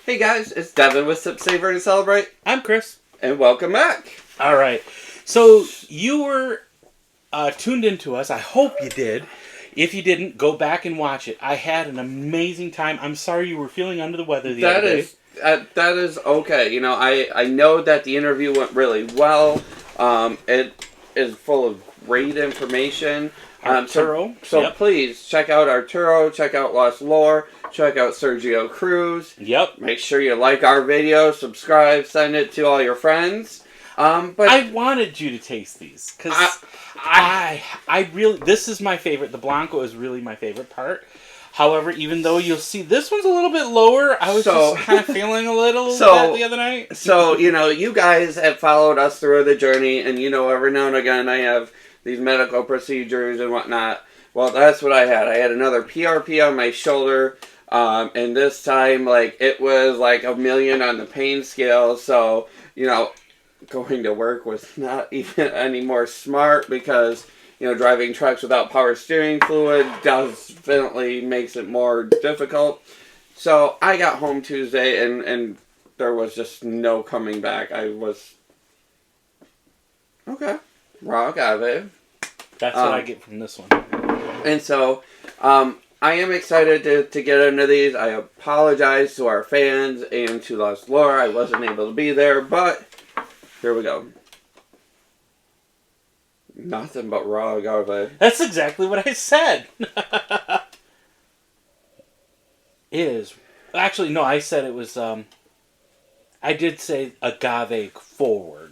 Hey guys, it's Devin with Savor to Celebrate, I'm Chris. and welcome back. All right. So you were tuned into us. I hope you did. If you didn't, go back and watch it. I had an amazing time. I'm sorry you were feeling under the weather the other day. That is okay. You know, I know that the interview went really well. It is full of great information. Arturo. So Yep. please check out Arturo, check out Lost Lore, check out Sergio Cruz. Yep. Make sure you like our video, subscribe, send it to all your friends. But I wanted you to taste these because I really, this is my favorite. The Blanco is really my favorite part. However, even though you'll see this one's a little bit lower, I was just kind of feeling a little bit the other night. So, you know, you guys have followed us through the journey, and you know, every now and again I have these medical procedures and whatnot. Well, that's what I had. I had another PRP on my shoulder, and this time, like, it was like 1,000,000 on the pain scale, so, you know, going to work was not even any more smart because, you know, driving trucks without power steering fluid definitely makes it more difficult. So I got home Tuesday and there was just no coming back. I was okay. Raw agave. That's what I get from this one. And so I am excited to get into these. I apologize to our fans and to Lost Lore. I wasn't able to be there, but here we go. Nothing but raw agave. That's exactly what I said. It is. Actually, no, I said it was, I did say agave forward.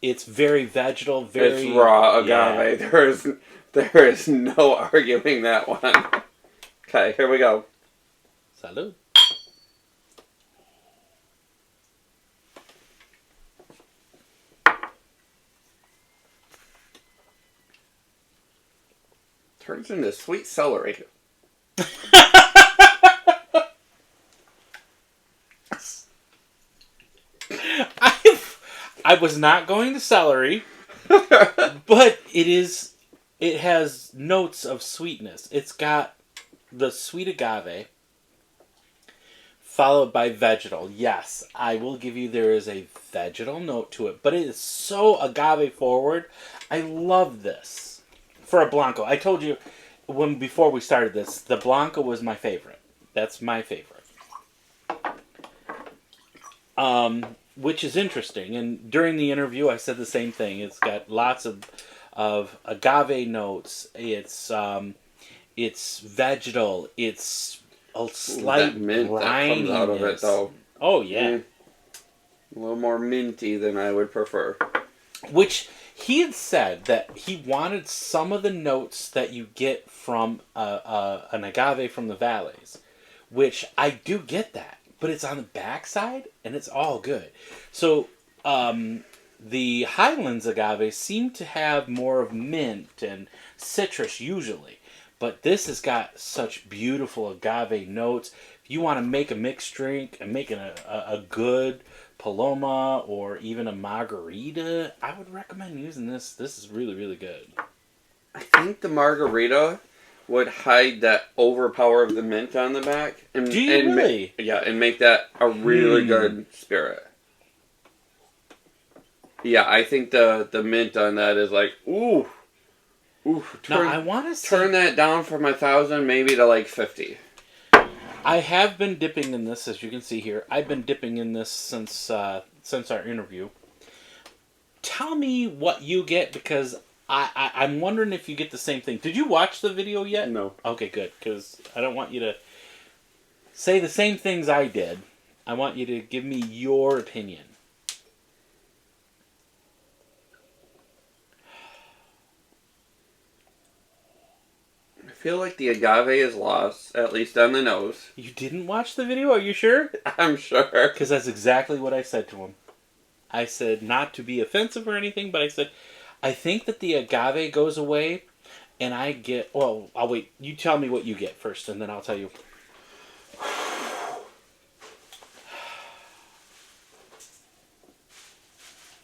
It's very vegetal, very... It's raw agave. Yeah. There is no arguing that one. Okay, here we go. Salud. Turns into sweet celery. I was not going to celery, but it has notes of sweetness. It's got the sweet agave followed by vegetal. Yes, I will give you there is a vegetal note to it, but it is so agave forward. I love this for a Blanco. I told you before we started this, the Blanco was my favorite. That's my favorite. Which is interesting. And during the interview, I said the same thing. It's got lots of agave notes. It's vegetal. It's a slight that mint brininess. that comes out of it, though. Oh yeah, a little more minty than I would prefer. Which he had said that he wanted some of the notes that you get from an agave from the valleys, which I do get that. But it's on the backside, and it's all good. So, the Highlands agave seem to have more of mint and citrus usually. But this has got such beautiful agave notes. If you want to make a mixed drink and make a good Paloma or even a margarita, I would recommend using this. This is really, really good. I think the margarita would hide that overpower of the mint on the back. And, Do you really? And make that a really good spirit. Yeah, I think the mint on that is like, ooh. Now, I want to turn that down from 1,000 maybe to like 50. I have been dipping in this, as you can see here. I've been dipping in this since our interview. Tell me what you get, because I'm wondering if you get the same thing. Did you watch the video yet? No. Okay, good, because I don't want you to say the same things I did. I want you to give me your opinion. I feel like the agave is lost, at least on the nose. You didn't watch the video? Are you sure? I'm sure. Because that's exactly what I said to him. I said, not to be offensive or anything, but I said, I think that the agave goes away, and I get... Well, I'll wait. You tell me what you get first, and then I'll tell you.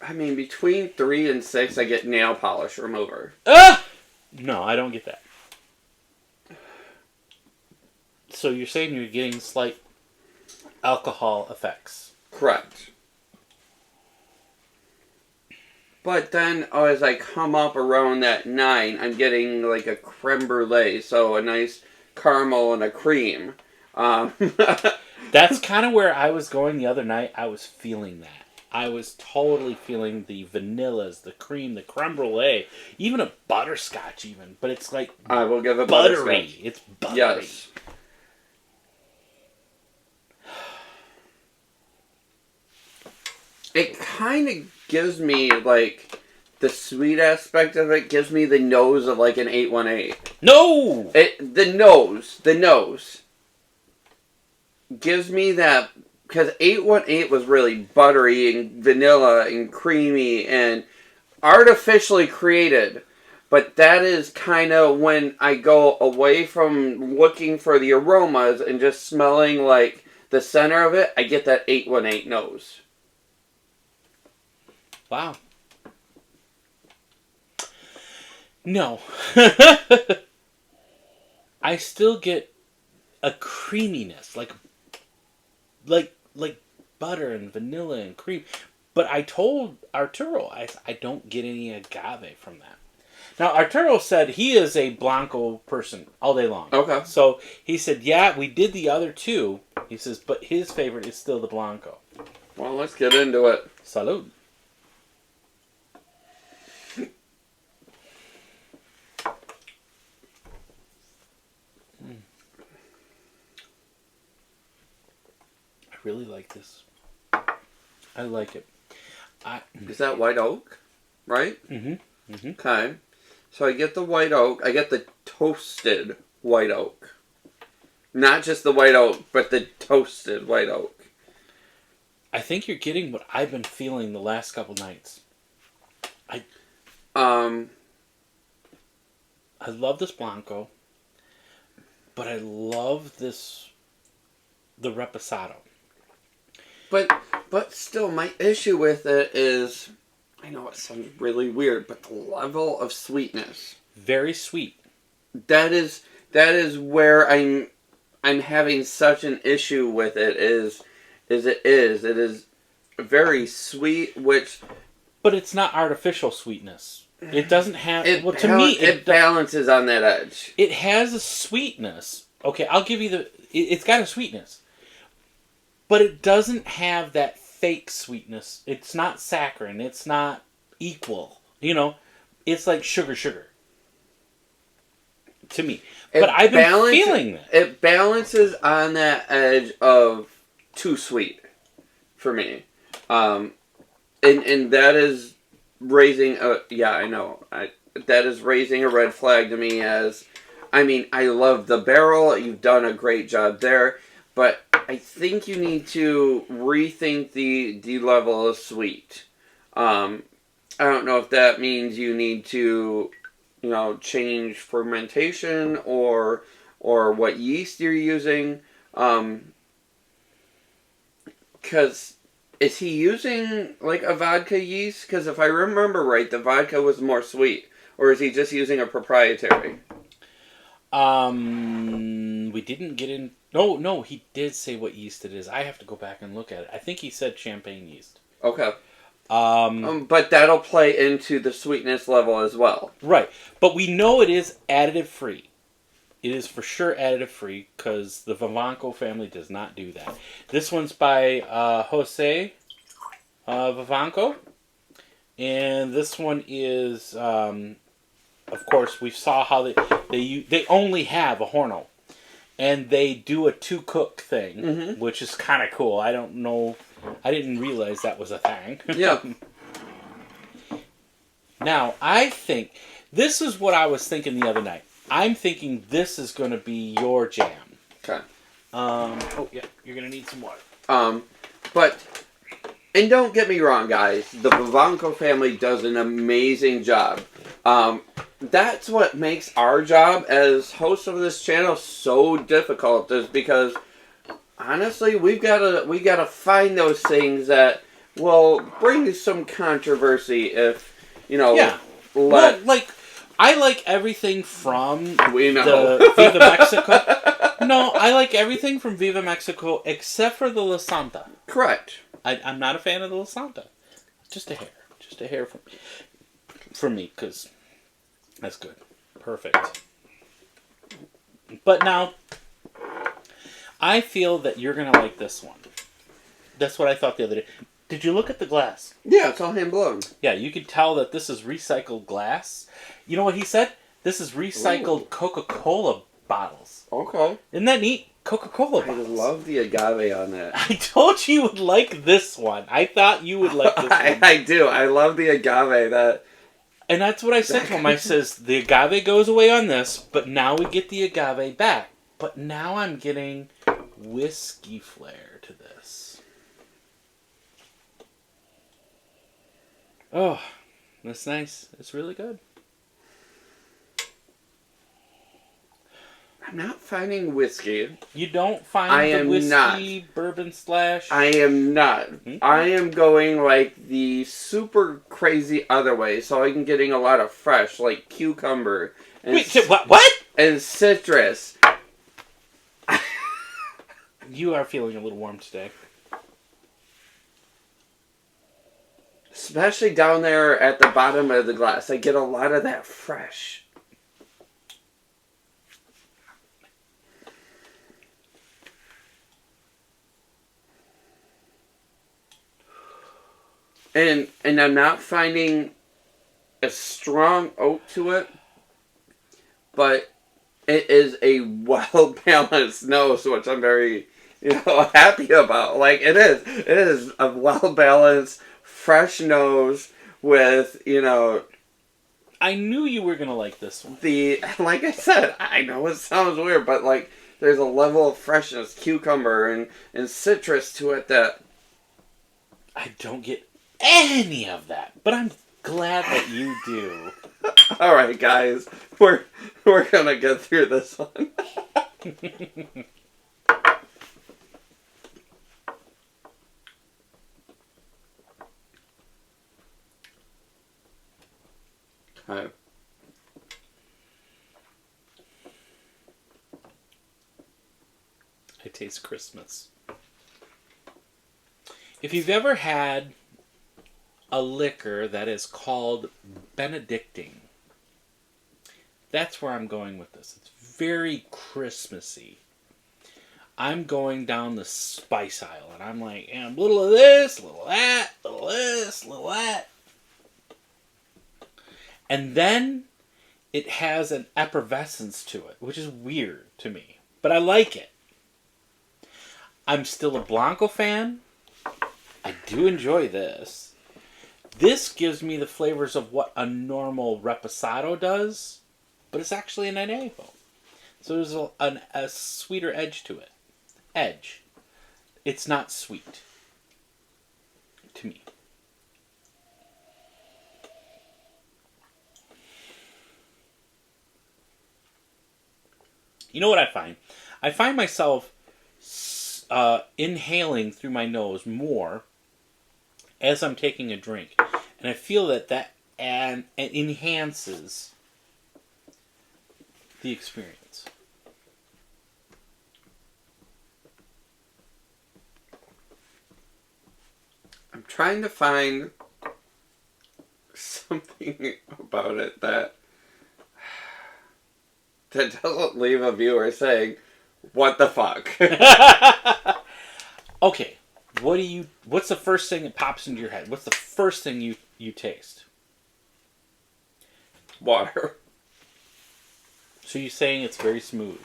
I mean, between 3 and 6, I get nail polish remover. No, I don't get that. So you're saying you're getting slight alcohol effects. Correct. But then, as I come up around that 9, I'm getting like a creme brulee, so a nice caramel and a cream. That's kind of where I was going the other night. I was feeling that. I was totally feeling the vanillas, the cream, the creme brulee, even a butterscotch even. But it's like I will give it buttery. butterscotch. It's buttery. Yes. It kind of gives me, like, the sweet aspect of it gives me the nose of, like, an 818. No! The nose gives me that, because 818 was really buttery and vanilla and creamy and artificially created. But that is kind of when I go away from looking for the aromas and just smelling, like, the center of it, I get that 818 nose. Wow. No. I still get a creaminess, like butter and vanilla and cream. But I told Arturo, I don't get any agave from that. Now, Arturo said he is a Blanco person all day long. Okay. So he said, yeah, we did the other two. He says, but his favorite is still the Blanco. Well, let's get into it. Salud. I really like this. I like it. Is that white oak? Right? Mm-hmm. Mm-hmm. Okay. So I get the white oak. I get the toasted white oak. Not just the white oak, but the toasted white oak. I think you're getting what I've been feeling the last couple nights. I love this Blanco, but I love the Reposado. But still, my issue with it is, I know it sounds really weird, but the level of sweetness. Very sweet. That is where I'm having such an issue with it. It is very sweet, which. But it's not artificial sweetness. It doesn't have. It balances on that edge. It has a sweetness. Okay, I'll give you it's got a sweetness. But it doesn't have that fake sweetness. It's not saccharine. It's not equal. It's like sugar. To me. But I've been feeling that. It balances on that edge of too sweet for me. And that is raising that is raising a red flag to me I love the barrel. You've done a great job there. But I think you need to rethink the level of sweet. I don't know if that means you need to, change fermentation or what yeast you're using. Because is he using like a vodka yeast? Because if I remember right, the vodka was more sweet. Or is he just using a proprietary? We didn't get in. No, he did say what yeast it is. I have to go back and look at it. I think he said champagne yeast. Okay. But that'll play into the sweetness level as well. Right. But we know it is additive free. It is for sure additive free because the Vivanco family does not do that. This one's by Jose Vivanco. And this one is, of course, we saw how they only have a Horno. And they do a 2-cook thing, which is kind of cool. I don't know. I didn't realize that was a thing. Yeah. Now, I think, this is what I was thinking the other night. I'm thinking this is going to be your jam. Okay. You're going to need some water. And don't get me wrong, guys. The Vivanco family does an amazing job. That's what makes our job as hosts of this channel so difficult, is because honestly, we gotta find those things that will bring some controversy if Yeah. I like everything from we know the Viva Mexico. No, I like everything from Viva Mexico except for the La Santa. Correct. I'm not a fan of the La Santa. Just a hair. Just a hair from me, because that's good. Perfect. But now, I feel that you're going to like this one. That's what I thought the other day. Did you look at the glass? Yeah, it's all hand blown. Yeah, you could tell that this is recycled glass. You know what he said? This is recycled Coca-Cola bottles. Okay. Isn't that neat? Coca-Cola I bottles. love the agave on that. I told you would like this one. I thought you would like this one. I do. I love the agave. And that's what I said to him. I says, the agave goes away on this, but now we get the agave back. But now I'm getting whiskey flair to this. Oh, that's nice. It's really good. I'm not finding whiskey. You don't find the whiskey bourbon slash? I am not. Mm-hmm. I am going like the super crazy other way. So I'm getting a lot of fresh, like cucumber. And Wait, what? And citrus. You are feeling a little warm today. Especially down there at the bottom of the glass. I get a lot of that fresh. And I'm not finding a strong oak to it, but it is a well-balanced nose, which I'm very, happy about. Like, it is a well-balanced, fresh nose with, I knew you were going to like this one. like I said, I know it sounds weird, but like, there's a level of freshness, cucumber and citrus to it that I don't get any of that, but I'm glad that you do. All right, guys, we're gonna get through this one. Okay. I taste Christmas. If you've ever had a liquor that is called Benedictine, that's where I'm going with this. It's very Christmassy. I'm going down the spice aisle, and I'm like, a little of this, a little of that, a little of this, a little of that. And then it has an effervescence to it, which is weird to me. But I like it. I'm still a Blanco fan. I do enjoy this. This gives me the flavors of what a normal Reposado does, but it's actually an añejo. So there's a sweeter edge to it. It's not sweet. To me. You know what I find? I find myself inhaling through my nose more as I'm taking a drink. And I feel that enhances the experience. I'm trying to find something about it that doesn't leave a viewer saying, "What the fuck?" Okay, what's the first thing that pops into your head? What's the first thing you taste? Water. So you're saying it's very smooth?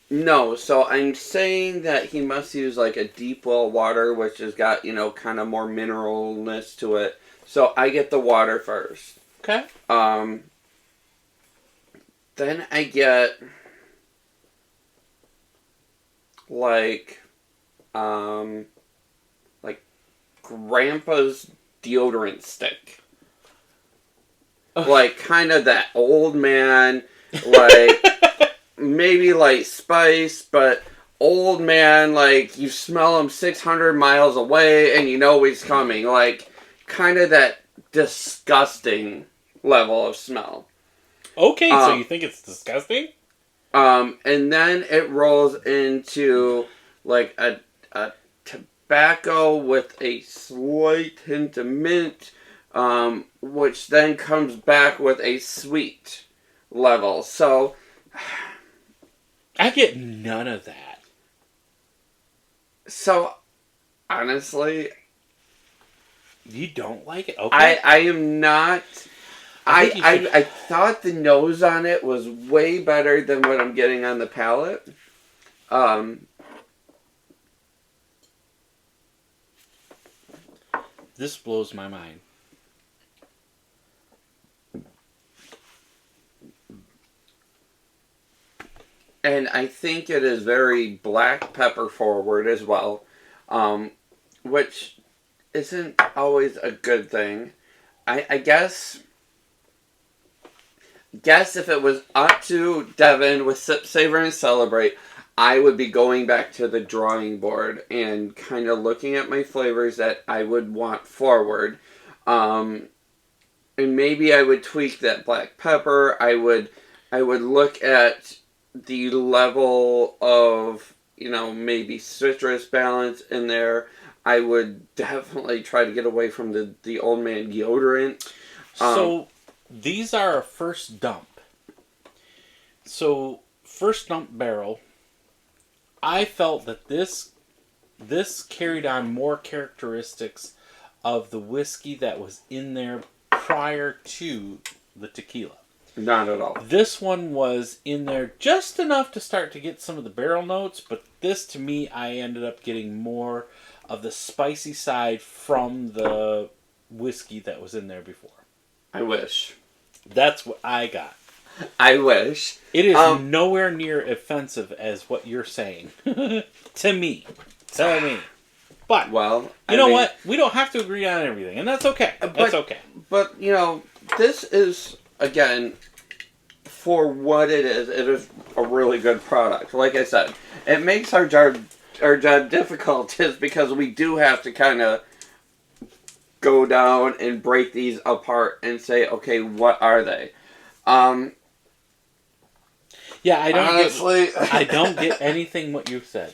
No, so I'm saying that he must use like a deep well water, which has got, kind of more mineralness to it. So I get the water first. Okay. Then I get like Grandpa's deodorant stick. Like kind of that old man, like maybe like spice, but old man, like you smell him 600 miles away and you know he's coming. Like kind of that disgusting level of smell. Okay, so you think it's disgusting? And then it rolls into like a tobacco with a slight hint of mint, which then comes back with a sweet level. So I get none of that. So honestly, you don't like it? Okay. I am not. I thought the nose on it was way better than what I'm getting on the palate. This blows my mind. And I think it is very black pepper forward as well, which isn't always a good thing. I guess if it was up to Devin with Sip, Savor, and Celebrate, I would be going back to the drawing board and kind of looking at my flavors that I would want forward. And maybe I would tweak that black pepper. I would look at the level of, maybe citrus balance in there. I would definitely try to get away from the old man deodorant. So these are a first dump. So first dump barrel, I felt that this carried on more characteristics of the whiskey that was in there prior to the tequila. Not at all. This one was in there just enough to start to get some of the barrel notes, but this, to me, I ended up getting more of the spicy side from the whiskey that was in there before. I wish. That's what I got. I wish. It is nowhere near offensive as what you're saying. To me. But, well, you know what? We don't have to agree on everything, and that's okay. That's okay. But, this is, again, for what it is a really good product. Like I said, it makes our job difficult just because we do have to kind of go down and break these apart and say, okay, what are they? Yeah, I honestly, don't get anything what you said.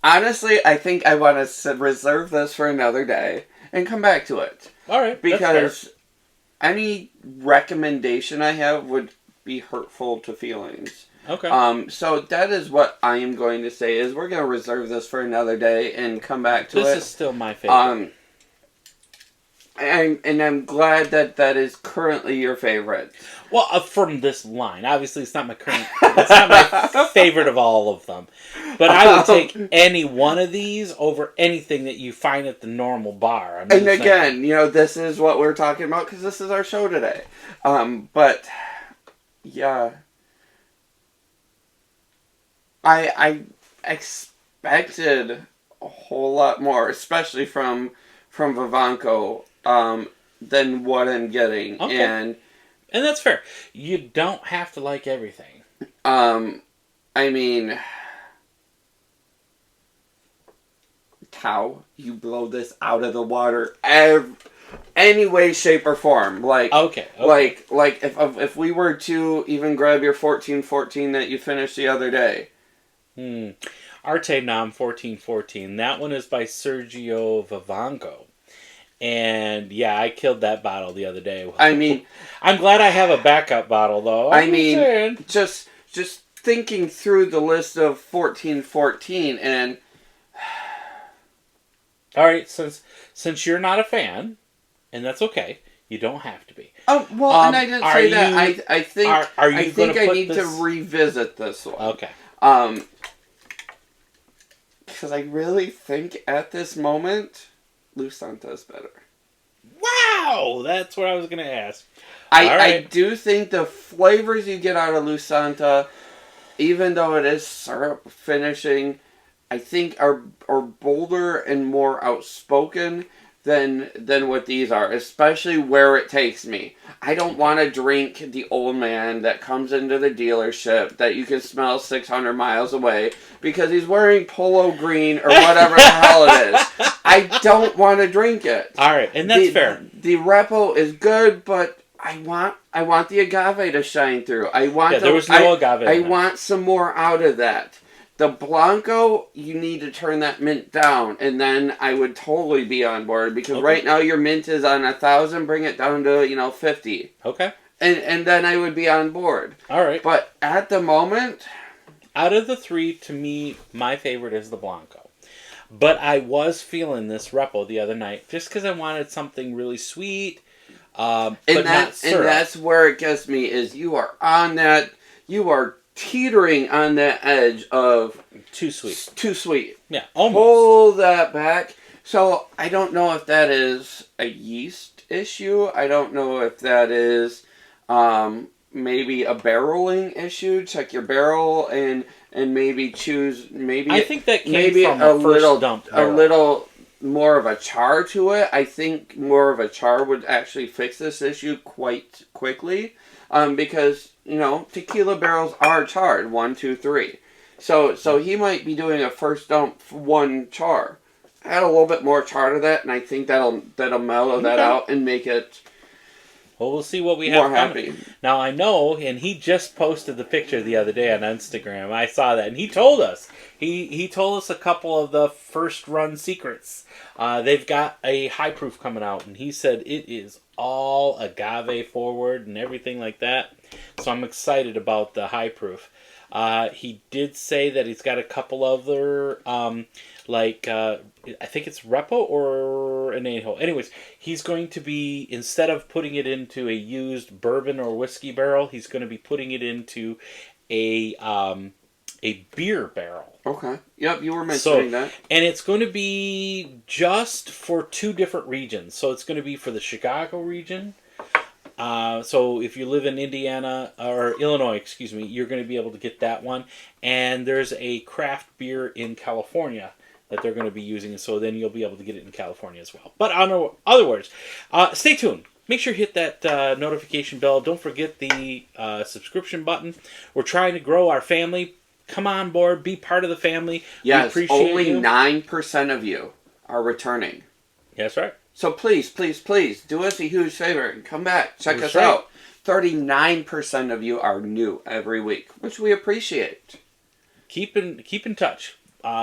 Honestly, I think I want to reserve this for another day and come back to it. All right, because any recommendation I have would be hurtful to feelings. Okay. So that is what I am going to say is we're going to reserve this for another day and come back to it. This is still my favorite. And I'm glad that is currently your favorite. Well, from this line, obviously it's not my favorite of all of them, but I would take any one of these over anything that you find at the normal bar. And again, this is what we're talking about because this is our show today. But yeah, I expected a whole lot more, especially from Vivanco, than what I'm getting. Okay. And that's fair. You don't have to like everything. I mean, how you blow this out of the water any way, shape, or form. Like, okay. Like if we were to even grab your 1414 that you finished the other day. Arte Nam 1414. That one is by Sergio Vivanco. And yeah, I killed that bottle the other day. I mean, I'm glad I have a backup bottle though. Just thinking through the list of 1414 and all right, since you're not a fan, and that's okay, you don't have to be. Oh well, and I didn't say that. I think I need to revisit this one. Okay. Because I really think at this moment, Lusanta is better. Wow! That's what I was going to ask. I do think the flavors you get out of Lusanta, even though it is syrup finishing, I think are bolder and more outspoken than what these are, especially where it takes me. I don't want to drink the old man that comes into the dealership that you can smell 600 miles away because he's wearing polo green or whatever the hell it is. I don't want to drink it. All right, and that's fair. The Repo is good, but I want the agave to shine through. I want there was no agave. I want some more out of that. The Blanco, you need to turn that mint down, and then I would totally be on board, because right now your mint is on 1,000. Bring it down to 50. Okay. And then I would be on board. All right. But at the moment, out of the three, to me, my favorite is the Blanco. But I was feeling this Repo the other night just because I wanted something really sweet, but not syrup. And that's where it gets me, is you are teetering on that edge of too sweet. Too sweet. Yeah, almost. Pull that back. So I don't know if that is a yeast issue. I don't know if that is maybe a barreling issue. Check your barrel and maybe choose I think that came from a first little dump barrel. a little more of a char to it. I think more of a char would actually fix this issue quite quickly, because tequila barrels are charred 1, 2, 3. So he might be doing a first dump 1 char. Add a little bit more char to that, and I think that'll mellow that out and make it. Well, we'll see what we have more happy. Now, I know, and he just posted the picture the other day on Instagram. I saw that, and he told us. He told us a couple of the first run secrets. They've got a high proof coming out, and he said it is all agave forward and everything like that. So I'm excited about the high proof. He did say that he's got a couple other, I think it's Repo or Anejo. Anyways, he's going to be, instead of putting it into a used bourbon or whiskey barrel, he's going to be putting it into a beer barrel. Okay. Yep, you were mentioning that. And it's going to be just for 2 different regions. So it's going to be for the Chicago region. So if you live in Indiana or Illinois, you're going to be able to get that one. And there's a craft beer in California that they're going to be using, so then you'll be able to get it in California as well. But in other words, stay tuned. Make sure you hit that notification bell. Don't forget the subscription button. We're trying to grow our family. Come on board. Be part of the family. Yes, we appreciate only you. 9% of you are returning. That's right. So please, please, please, do us a huge favor and come back. Check us right. out. 39% of you are new every week, which we appreciate. Keep in touch.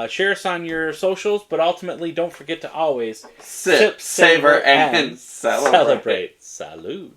Share us on your socials, but ultimately don't forget to always sip, savor, and celebrate. Salud.